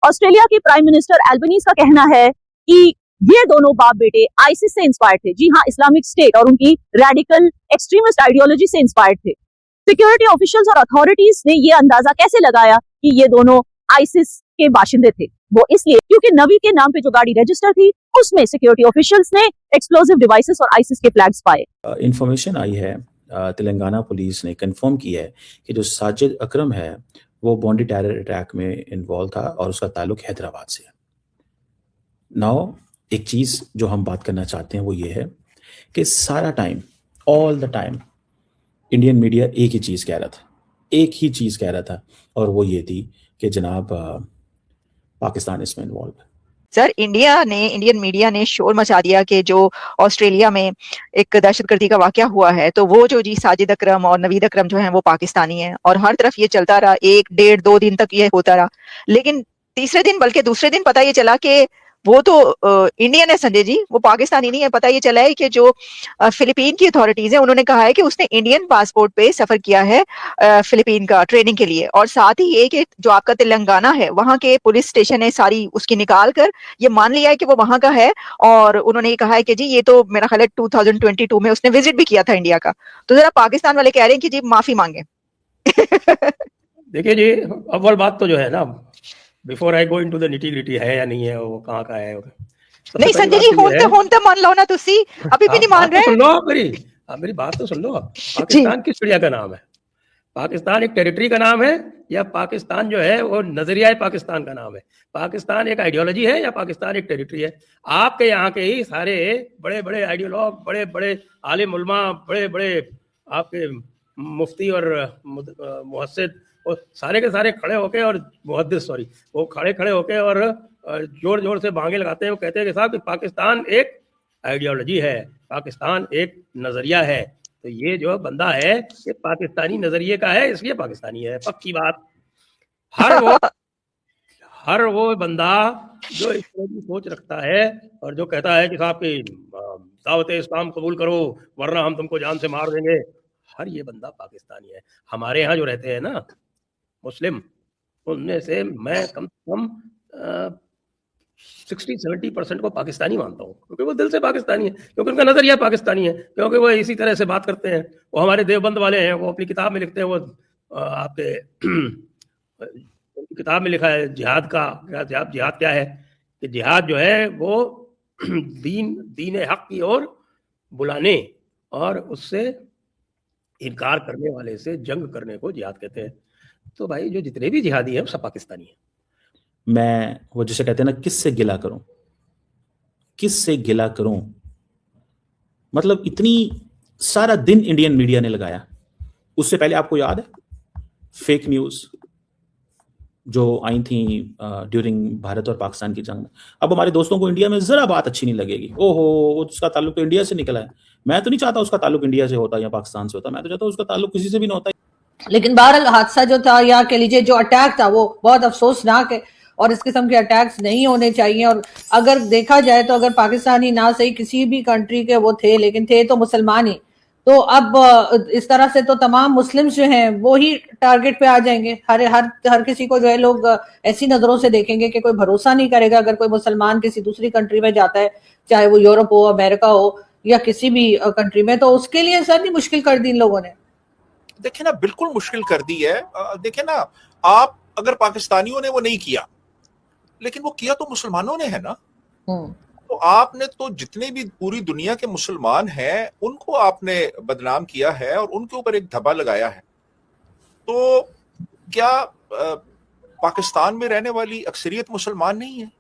Australia के prime minister Albanese का कहना है कि ये दोनों बाप बेटे आईसिस से इंस्पायर्ड थे। जी हाँ, इस्लामिक स्टेट और उनकी रेडिकल एक्सट्रीमिस्ट आइडियोलॉजी से इंस्पायर्ड थे। सिक्योरिटी ऑफिशियल्स और अथॉरिटीज ने ये अंदाजा कैसे लगाया कि ये दोनों आईसिस के बाशिंदे थे? वो इसलिए क्योंकि नवी के नाम पे जो गाड़ी रजिस्टर थी उसमें सिक्योरिटी ऑफिशियल्स ने एक्सप्लोसिव डिवाइसेस और आईसिस के फ्लैग्स पाए। इंफॉर्मेशन आई है, तेलंगाना पुलिस ने कंफर्म की है कि जो साजिद अकरम है वो बॉन्डी टेरर अटैक में इन्वॉल्व था और उसका ताल्लुक हैदराबाद से है। नाउ एक चीज़ जो हम बात करना चाहते हैं वो ये है कि सारा time, all the time, Indian media एक ही चीज़ कह रहा था और वो ये थी कि जनाब पाकिस्तान इसमें इन्वॉल्व है। सर, इंडियन मीडिया ने शोर मचा दिया कि जो ऑस्ट्रेलिया में एक दहशतगर्दी का वाकया हुआ है तो वो जो जी साजिद अकरम और नवीद अकरम जो हैं वो पाकिस्तानी हैं, और हर तरफ ये चलता रहा, 1 डेढ़ 2 दिन तक ये होता रहा। लेकिन तीसरे दिन बल्कि दूसरे दिन पता ये चला कि वो तो इंडियन है संजय जी, वो पाकिस्तानी नहीं है। पता ये चला है कि जो फिलीपीन की अथॉरिटीज है उन्होंने कहा है कि उसने इंडियन पासपोर्ट पे सफर किया है फिलीपीन का ट्रेनिंग के लिए, और साथ ही ये कि जो आपका तेलंगाना है वहां के पुलिस स्टेशन है सारी उसकी निकाल कर ये मान लिया है कि वो वहां का है, और उन्होंने ये कहा है कि जी ये तो मेरा ख्याल है 2022 में उसने विजिट भी किया था इंडिया का। तो जरा पाकिस्तान वाले कह रहे हैं कि जी माफी मांगे। देखिए जी, अव्वल बात तो जो है ना, before I go into the nitty gritty, है या नहीं है, वो कहाँ का है, नहीं संजय जी, होनते मान लो ना, तुसी अभी भी नहीं मान रहे। सुन लो मेरी बात तो सुन लो। पाकिस्तान किस चिड़िया का नाम है? पाकिस्तान एक टेरिटरी का नाम है या पाकिस्तान जो है वो नजरिया पाकिस्तान का नाम है? पाकिस्तान एक आइडियोलॉजी है या पाकिस्तान एक टेरिटरी है? आपके यहाँ के ही सारे बड़े बड़े आइडियोलॉग, बड़े बड़े आलिम उलमा, बड़े बड़े आपके मुफ्ती और मुहस्सिद, वो सारे के सारे खड़े होके और मुहद्दिस सॉरी वो खड़े होके और जोर जोर से बांगे लगाते हैं। वो कहते हैं कि साहब कि पाकिस्तान एक आइडियोलॉजी है, पाकिस्तान एक नजरिया है। तो ये जो बंदा है ये पाकिस्तानी नजरिए का है, इसलिए पाकिस्तानी है, पक्की बात। हर वो बंदा जो इस तरह की सोच रखता है और जो कहता है कि साहब की दावत इस्लाम कबूल करो वरना हम तुमको जान से मार देंगे, हर ये बंदा पाकिस्तानी है। हमारे यहाँ जो रहते हैं ना मुस्लिम, उनमें से मैं कम से कम 60-70% को पाकिस्तानी मानता हूँ, क्योंकि वो दिल से पाकिस्तानी है, क्योंकि उनका नजरिया पाकिस्तानी है, क्योंकि वो इसी तरह से बात करते हैं। वो हमारे देवबंद वाले हैं, वो अपनी किताब में लिखते हैं, वो आपके किताब में लिखा है जिहाद का, जिहाद क्या है कि जिहाद जो है वो दीन हक की ओर बुलाने और उससे इनकार करने वाले से जंग करने को जिहाद कहते हैं। तो भाई जो जितने भी जिहादी हैं वो सब पाकिस्तानी हैं। मैं वो जिसे कहते हैं ना, किससे गिला करूं, मतलब इतनी सारा दिन इंडियन मीडिया ने लगाया। उससे पहले आपको याद है फेक न्यूज जो आई थी ड्यूरिंग भारत और पाकिस्तान की जंग में। अब हमारे दोस्तों को इंडिया में जरा बात अच्छी नहीं लगेगी, ओहो उसका ताल्लुक तो इंडिया से निकला है। मैं तो नहीं चाहता उसका ताल्लुक इंडिया से होता या पाकिस्तान से होता, मैं तो चाहता हूँ उसका ताल्लुक किसी से भी ना होता। लेकिन बहरहाल हादसा जो था, या कह लीजिए जो अटैक था, वो बहुत अफसोसनाक है और इस किस्म के अटैक्स नहीं होने चाहिए। और अगर देखा जाए तो अगर पाकिस्तानी ना सही किसी भी कंट्री के वो थे, लेकिन थे तो मुसलमान ही, तो अब इस तरह से तो तमाम मुस्लिम्स जो हैं वो ही टारगेट पे आ जाएंगे। हर किसी को जो है लोग ऐसी नजरों से देखेंगे कि कोई भरोसा नहीं करेगा अगर कोई मुसलमान किसी दूसरी कंट्री में जाता है, चाहे वो यूरोप हो, अमेरिका हो या किसी भी कंट्री में। तो उसके लिए सर नहीं मुश्किल कर दी इन लोगों ने। देखिए ना, बिल्कुल मुश्किल कर दी है। देखिए ना, आप अगर पाकिस्तानियों ने वो नहीं किया, लेकिन वो किया तो मुसलमानों ने है ना। तो आपने तो जितने भी पूरी दुनिया के मुसलमान हैं उनको आपने बदनाम किया है और उनके ऊपर एक धब्बा लगाया है। तो क्या पाकिस्तान में रहने वाली अक्सरियत मुसलमान नहीं है?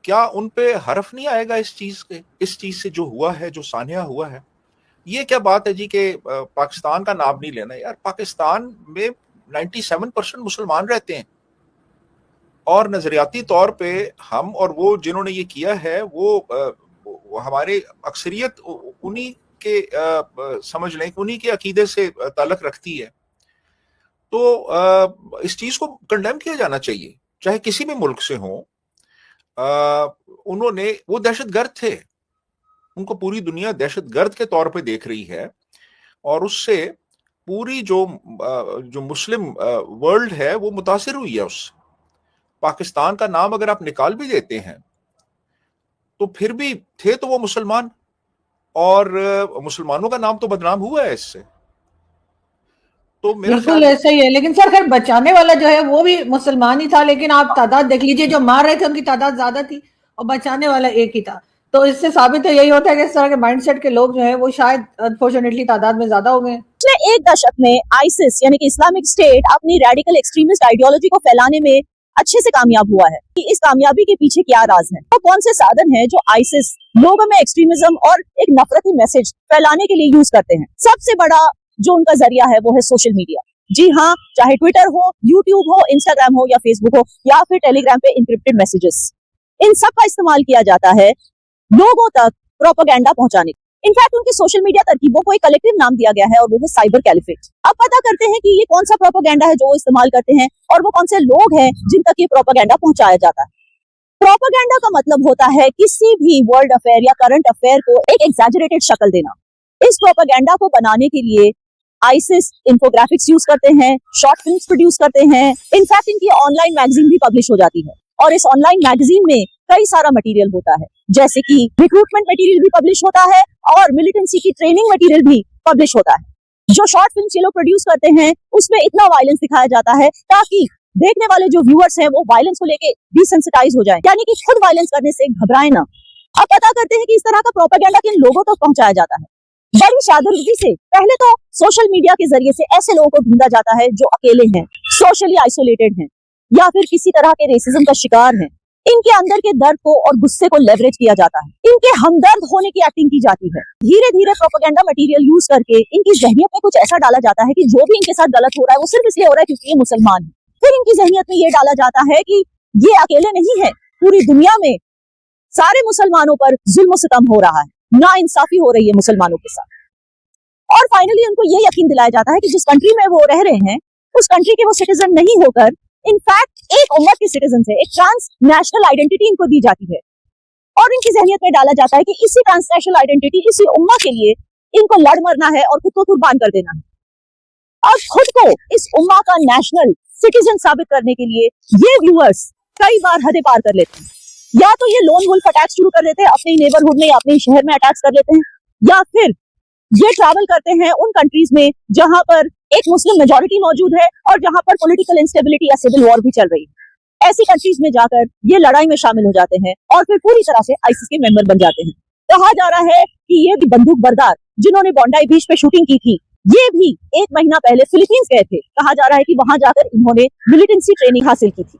क्या उन पे हर्फ नहीं आएगा इस चीज से जो हुआ है, जो सानिया हुआ है? ये क्या बात है जी कि पाकिस्तान का नाम नहीं लेना? यार पाकिस्तान में 97% मुसलमान रहते हैं और नजरियाती तौर पे हम और वो जिन्होंने ये किया है वो हमारे अक्सरियत उन्हीं के समझ लें उन्हीं के अकीदे से ताल्लुक रखती है। तो इस चीज को कंडेम किया जाना चाहिए, चाहे किसी भी मुल्क से हो। उन्होंने वो दहशतगर्द थे, उनको पूरी दुनिया दहशतगर्द के तौर पे देख रही है और उससे पूरी जो मुस्लिम वर्ल्ड है वो मुतासिर हुई है उससे। पाकिस्तान का नाम अगर आप निकाल भी देते हैं तो फिर भी थे तो वो मुसलमान, और मुसलमानों का नाम तो बदनाम हुआ है इससे। तो मेरा बिल्कुल ऐसा ही है। लेकिन सर खैर बचाने वाला जो है वो भी मुसलमान ही था, लेकिन आप तादाद देख लीजिए, जो मार रहे थे उनकी तादाद ज्यादा थी और बचाने वाला एक ही था। तो इससे साबित तो यही होता है कि इस तरह के माइंडसेट के लोग जो है वो शायद अनफॉर्चुनेटली तादाद में ज्यादा हो गए। पिछले एक दशक में आईसिस यानी कि इस्लामिक स्टेट अपनी रेडिकल एक्सट्रीमिस्ट आइडियोलॉजी को फैलाने में अच्छे से कामयाब हुआ है। कि इस कामयाबी के पीछे क्या राज है और कौन से साधन हैं जो आईसिस लोगों में एक्सट्रीमिज्म और एक नफरती मैसेज फैलाने के लिए यूज करते हैं। सबसे बड़ा जो उनका जरिया है वो है सोशल मीडिया। जी हाँ, चाहे ट्विटर हो, यूट्यूब हो, इंस्टाग्राम हो या फेसबुक हो या फिर टेलीग्राम पे इंक्रिप्टेड मैसेजेस, इन सब का इस्तेमाल किया जाता है लोगों तक प्रोपेगेंडा पहुंचाने। इनफैक्ट उनकी सोशल मीडिया तरकीबों को एक कलेक्टिव नाम दिया गया है और वो है साइबर कैलिफेट। अब पता करते हैं कि ये कौन सा प्रोपेगेंडा है जो वो इस्तेमाल करते हैं और वो कौन से लोग हैं जिन तक ये प्रोपेगेंडा पहुंचाया जाता है। प्रोपेगेंडा का मतलब होता है किसी भी वर्ल्ड अफेयर या करंट अफेयर को एक एग्जैजरेटेड शक्ल देना। इस प्रोपेगेंडा को बनाने के लिए आईसिस इंफोग्राफिक्स यूज करते हैं, शॉर्ट फिल्म्स प्रोड्यूस करते हैं। इनफैक्ट इनकी ऑनलाइन मैगजीन भी पब्लिश हो जाती है और इस ऑनलाइन मैगजीन में कई सारा मटेरियल होता है, जैसे कि रिक्रूटमेंट मटेरियल भी पब्लिश होता है और मिलिटेंसी की ट्रेनिंग मटेरियल भी पब्लिश होता है। जो शॉर्ट फिल्म्स ये लोग प्रोड्यूस करते हैं उसमें इतना वायलेंस दिखाया जाता है ताकि देखने वाले जो व्यूअर्स हैं वो वायलेंस को लेके डिसेंसिटाइज हो जाए, यानी कि खुद वायलेंस करने से घबराए ना। अब पता करते हैं कि इस तरह का प्रोपेगेंडा किन लोगों तक पहुंचाया जाता है। बड़ी शादरगी से पहले तो सोशल मीडिया के जरिए से ऐसे लोगों को ढूंढा जाता है जो अकेले हैं, सोशली आइसोलेटेड हैं या फिर किसी तरह के रेसिज्म का शिकार हैं। इनके अंदर के दर्द को और गुस्से को लेवरेज किया जाता है, इनके हमदर्द होने की एक्टिंग की जाती है। धीरे धीरे प्रोपेगेंडा मटेरियल यूज करके इनकी जहनियत में कुछ ऐसा डाला जाता है कि जो भी इनके साथ गलत हो रहा है वो सिर्फ इसलिए हो रहा है क्योंकि ये मुसलमान है। फिर इनकी जहनियत में ये डाला जाता है कि ये अकेले नहीं है, पूरी दुनिया में सारे मुसलमानों पर जुल्म सितम हो रहा है, ना इंसाफी हो रही है मुसलमानों के साथ। और फाइनली उनको ये यकीन दिलाया जाता है कि जिस कंट्री में वो रह रहे हैं उस कंट्री के वो सिटीजन नहीं होकर इनफैक्ट एक उम्मत के सिटीजन है, एक ट्रांस नेशनल आइडेंटिटी इनको दी जाती है और इनकी जहनियत में डाला जाता है कि इसी ट्रांस नेशनल आइडेंटिटी, इसी उम्मा के लिए इनको लड़ मरना है और खुद को कुर्बान कर देना है। और खुद को इस उम्मा का नेशनल सिटीजन साबित करने के लिए ये व्यूअर्स कई बार हदें पार कर लेते हैं। या तो ये लोन वुल्फ अटैक शुरू कर देते हैं अपने नेबरहुड में या अपने शहर में अटैक्स कर लेते हैं, या फिर ये ट्रैवल करते हैं उन कंट्रीज में जहां पर एक मुस्लिम मेजॉरिटी मौजूद है और जहां पर पॉलिटिकल इंस्टेबिलिटी या सिविल वॉर भी चल रही है। ऐसी कंट्रीज में जाकर ये लड़ाई में शामिल हो जाते हैं और फिर पूरी तरह से आईसिस के मेंबर बन जाते हैं। कहा जा रहा है कि ये बंदूक बरदार जिन्होंने बॉन्डाई बीच पे शूटिंग की थी, ये भी 1 महीना पहले फिलीपींस गए थे। कहा जा रहा है कि वहां जाकर इन्होंने मिलिटेंसी ट्रेनिंग हासिल की थी।